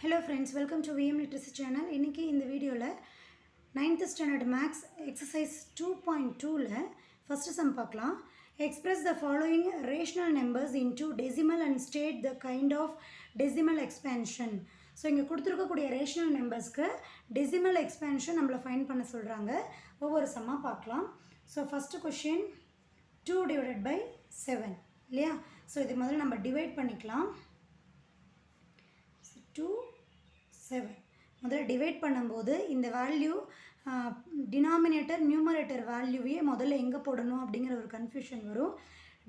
Hello friends, welcome to VM Literacy channel. இன்னைக்கு இந்த வீடியோல 9th standard maths exercise 2.2ல first sum பார்க்கலாம். Express the following rational numbers into decimal and state the kind of decimal expansion. So இங்கே கொடுத்துருக்கக்கூடிய rational நம்பர்ஸ்க்கு decimal expansion நம்மளை find பண்ண சொல்கிறாங்க. ஒவ்வொரு சம்மாக பார்க்கலாம். So first question 2 divided by 7 இல்லையா? ஸோ இது முதல்ல நம்ம டிவைட் பண்ணிக்கலாம். 2 7 முதல்ல டிவைட் பண்ணும்போது இந்த வேல்யூ டினாமினேட்டர் நியூமரேட்டர் வேல்யூவே முதல்ல எங்கே போடணும் அப்படிங்கிற ஒரு கன்ஃபியூஷன் வரும்.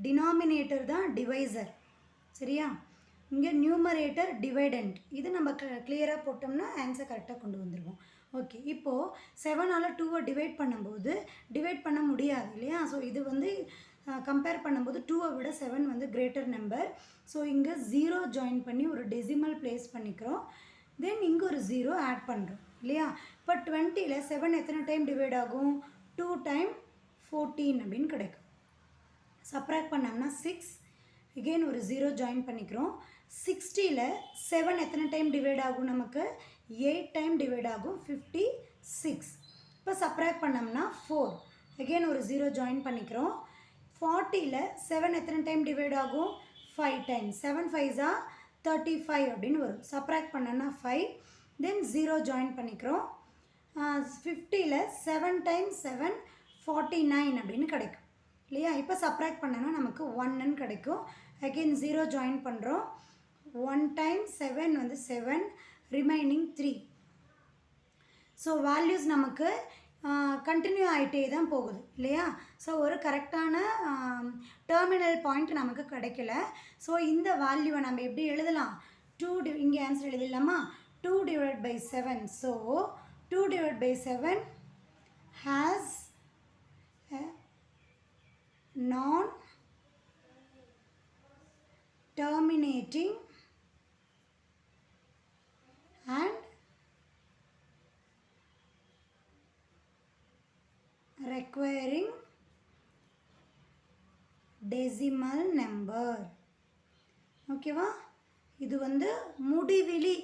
டினாமினேட்டர் தான் டிவைசர், சரியா? இங்கே நியூமரேட்டர் டிவைடண்ட். இது நம்ம கிளியராக போட்டோம்னா ஆன்சர் கரெக்டாக கொண்டு வந்துடுவோம். ஓகே, இப்போது 7ஆல் 2வை டிவைட் பண்ணும்போது டிவைட் பண்ண முடியாது இல்லையா? ஸோ இது வந்து கம்பேர் பண்ணும்போது 2வை விட 7 வந்து கிரேட்டர் நம்பர். ஸோ இங்கே 0 ஜாயின் பண்ணி ஒரு டெசிமல் ப்ளேஸ் பண்ணிக்கிறோம். தென் இங்கே ஒரு 0 ஆட் பண்ணுறோம் இல்லையா? இப்போ 20ல் 7 எத்தனை டைம் டிவைட் ஆகும்? 2 டைம் 14 அப்படின்னு கிடைக்கும். சப்ராக்ட் பண்ணோம்னா 6, அகெயின் ஒரு 0 ஜாயின் பண்ணிக்கிறோம். 60ல் 7 எத்தனை டைம் டிவைட் ஆகும்? நமக்கு 8 டைம் டிவைட் ஆகும், 56. இப்போ சப்ராக்ட் பண்ணோம்னா 4, அகெயின் ஒரு 0 ஜாயின் பண்ணிக்கிறோம். 40ல் 7 எத்தனை டைம் டிவைட் ஆகும்? 5 டைம். 7 5s are 35 அப்படின்னு வரும். சப்ராக்ட் பண்ணோன்னா 5, தென் 0 ஜாயின் பண்ணிக்கிறோம். 50ல் 7 டைம்ஸ் 7 49 அப்படின்னு கிடைக்கும் இல்லையா? இப்போ சப்ராக்ட் பண்ணோன்னா நமக்கு 1ன்னு கிடைக்கும். அகெயின் 0 ஜாயின் பண்ணுறோம். 1 டைம்ஸ் 7 வந்து 7, ரிமைனிங் 3. ஸோ வேல்யூஸ் நமக்கு கண்டினியூ ஆகிட்டே தான் போகுது இல்லையா? ஸோ ஒரு கரெக்டான டெர்மினல் பாயிண்ட் நமக்கு கிடைக்கல. ஸோ இந்த வேல்யூவை நம்ம எப்படி எழுதலாம்? 2 இங்கே ஆன்சர் எழுதிடலாமா? 2 divided by 7. So 2 divided by 7 has a non-terminating and requiring decimal number. ஓகேவா? இது வந்து முடிவிலி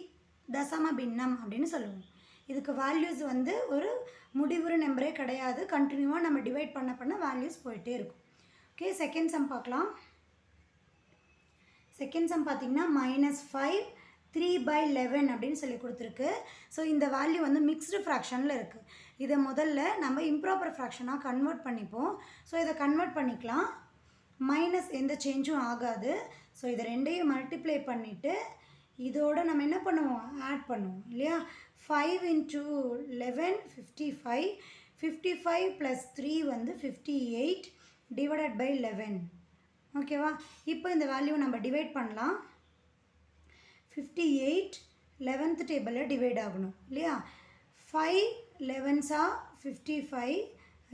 தசம பின்னம் அப்படின்னு சொல்லுவோம். இதுக்கு வேல்யூஸ் வந்து ஒரு முடிவுறு நம்பரே கிடையாது. கண்டினியூவாக நம்ம டிவைட் பண்ண வேல்யூஸ் போயிட்டே இருக்கும். ஓகே, செகண்ட் சம் பார்க்கலாம். செகண்ட் சம் பார்த்திங்கன்னா -5 3/11 அப்படின்னு சொல்லி கொடுத்துருக்கு. ஸோ இந்த வேல்யூ வந்து மிக்ஸ்டு ஃப்ராக்ஷனில் இருக்குது. இதை முதல்ல நம்ம இம்ப்ராப்பர் ஃப்ராக்ஷனாக கன்வெர்ட் பண்ணிப்போம். ஸோ இதை கன்வெர்ட் பண்ணிக்கலாம். மைனஸ் எந்த சேஞ்சும் ஆகாது. ஸோ இதை ரெண்டையும் மல்டிப்ளை பண்ணிவிட்டு இதோட நம்ம என்ன பண்ணுவோம்? ஆட் பண்ணுவோம் இல்லையா? 5 × 11 55. 55 + 3 வந்து 58 டிவைடட் பை 11. ஓகேவா? இப்போ இந்த வேல்யூவை நம்ம டிவைட் பண்ணலாம். 58 11th டேபிளில் டிவைட் ஆகணும் இல்லையா? 5 11s are 55,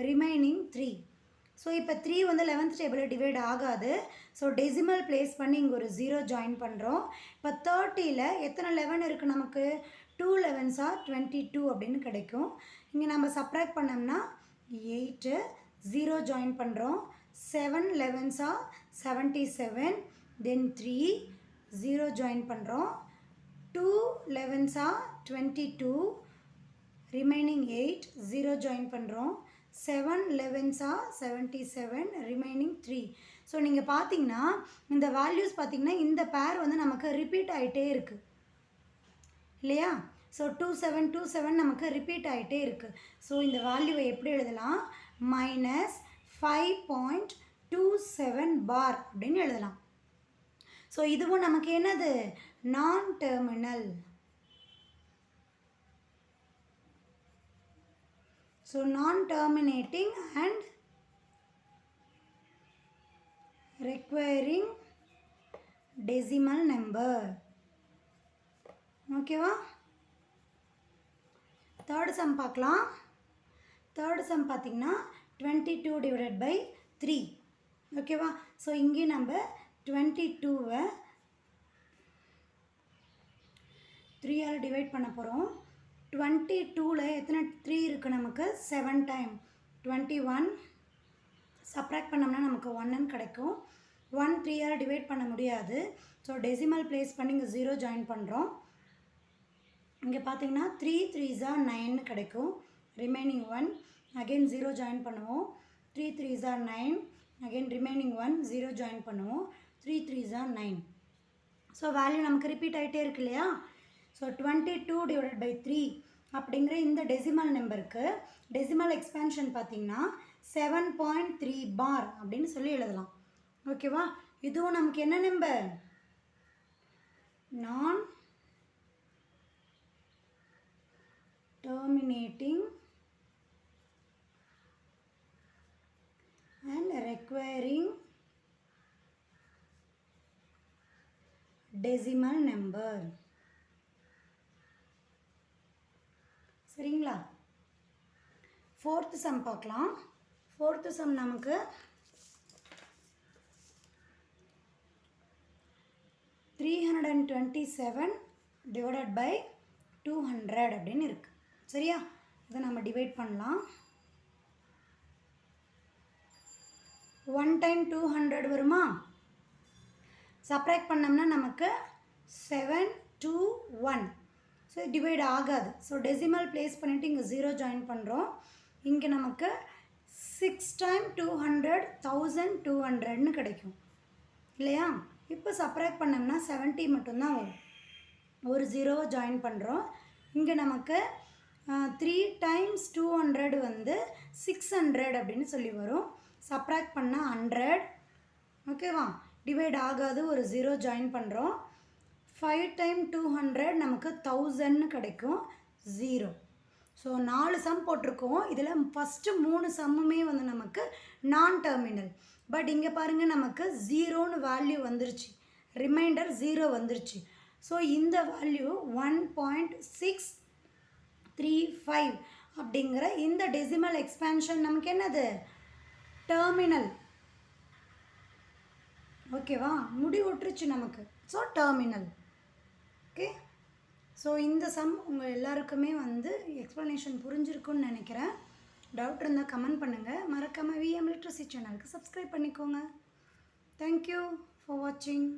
ரிமைனிங் 3. ஸோ இப்போ 3 வந்து 11th டேபிளில் டிவைட் ஆகாது. ஸோ டெசிமல் ப்ளேஸ் பண்ணி இங்கே ஒரு 0 ஜாயின் பண்ணுறோம். இப்போ 30ல் எத்தனை 11 இருக்குது நமக்கு? 2 11s are 22 அப்படின்னு கிடைக்கும். இங்கே நம்ம சப்ராக்ட் பண்ணோம்னா 8, 0 ஜாயின் பண்ணுறோம். 7 11s are 77, தென் 3, 0 ஜாயின் பண்ணுறோம். 2 11s are 22, ரிமைனிங் 8, 0 ஜாயின் பண்ணுறோம். 7 11s are 77, ரிமைனிங் 3. ஸோ நீங்கள் பார்த்தீங்கன்னா இந்த வேல்யூஸ் பார்த்தீங்கன்னா இந்த பேர் வந்து நமக்கு ரிப்பீட் ஆகிட்டே இருக்குது இல்லையா? ஸோ 27 27 நமக்கு ரிப்பீட் ஆகிட்டே இருக்குது. ஸோ இந்த வேல்யூவை எப்படி எழுதலாம்? -5.27 பார் அப்படின்னு எழுதலாம். ஸோ இதுவும் நமக்கு என்னது? நான் terminal. So non-terminating and requiring decimal number. ஓகேவா? தேர்ட் சம் பார்க்கலாம். தேர்ட் சம் பார்த்திங்கன்னா 22 divided by 3. ஓகேவா? ஸோ இங்கே நம்ம 22வை 3ஆல் டிவைட் பண்ண போகிறோம். 22ல் எத்தனை 3 இருக்குது நமக்கு? 7 டைம். 21 சப்ராக்ட் பண்ணோம்னா நமக்கு 1ன்னு கிடைக்கும். 1 3ஆல் டிவைட் பண்ண முடியாது. ஸோ டெசிமல் ப்ளேஸ் பண்ணி இங்கே 0 ஜாயின் பண்ணுறோம். இங்கே பார்த்தீங்கன்னா 3 3s are 9 கிடைக்கும். ரிமைனிங் 1 அகெயின் 0 ஜாயின் பண்ணுவோம். 3 3s are 9 again remaining 1 0 join பண்ணுவோம். 3 3s are 9. ஸோ வேல்யூ நமக்கு ரிப்பீட் ஆகிட்டே இருக்கு இல்லையா? ஸோ 22 டிவைடட் பை 3 அப்படிங்கிற இந்த டெசிமல் நம்பருக்கு டெசிமல் எக்ஸ்பேன்ஷன் பார்த்தீங்கன்னா 7.3 பார் அப்படின்னு சொல்லி எழுதலாம். ஓகேவா? இதுவும் நமக்கு என்ன நம்பர்? நான் terminating and requiring decimal number. சரிங்களா? ஃபோர்த் சம் பார்க்கலாம். ஃபோர்த் சம் நமக்கு 327 டிவைடட் பை 200 அப்படின்னு இருக்குது. சரியா? இதை நம்ம டிவைட் பண்ணலாம். 1 டைம் 200 வருமா? சப்ராக்ட் பண்ணோம்னா நமக்கு 7 2 1. ஸோ டிவைட் ஆகாது. ஸோ டெசிமல் ப்ளேஸ் பண்ணிவிட்டு இங்கே 0 ஜாயின் பண்ணுறோம். இங்கே நமக்கு 6 டைம் 200 1200ன்னு கிடைக்கும் இல்லையா? இப்போ சப்ராக்ட் பண்ணோம்னா 70 மட்டும்தான் வரும். ஒரு 0 ஜாயின் பண்ணுறோம். இங்கே நமக்கு 3 டைம்ஸ் 200 வந்து 600 அப்படின்னு சொல்லி வரும். சப்ராக்ட் பண்ணால் 100. ஓகேவா? டிவைட் ஆகாது. ஒரு 0 ஜாயின் பண்ணுறோம். 5 டைம் 200 நமக்கு 1000ன்னு கிடைக்கும். 0. ஸோ 4 சம் போட்டிருக்கோம். இதில் ஃபஸ்ட்டு 3 சம்முமே வந்து நமக்கு நான் டெர்மினல். பட் இங்கே பாருங்கள் நமக்கு 0ன்னு வேல்யூ வந்துருச்சு. ரிமைண்டர் 0 வந்துருச்சு. ஸோ இந்த வேல்யூ 1.635 அப்படிங்கிற இந்த டெசிமல் எக்ஸ்பேன்ஷன் நமக்கு என்னது? டெர்மினல். ஓகேவா? முடிவுற்றுச்சு நமக்கு. So terminal. ஓகே. ஸோ இந்த சம் உங்கள் எல்லாருக்குமே வந்து எக்ஸ்ப்ளனேஷன் புரிஞ்சிருக்குன்னு நினைக்கிறேன். டவுட் இருந்தால் கமெண்ட் பண்ணுங்கள். மறக்காமல் விஎம் லிட்ரஸி சேனலுக்கு சப்ஸ்கிரைப் பண்ணிக்கோங்க. தேங்க்யூ ஃபார் வாட்சிங்.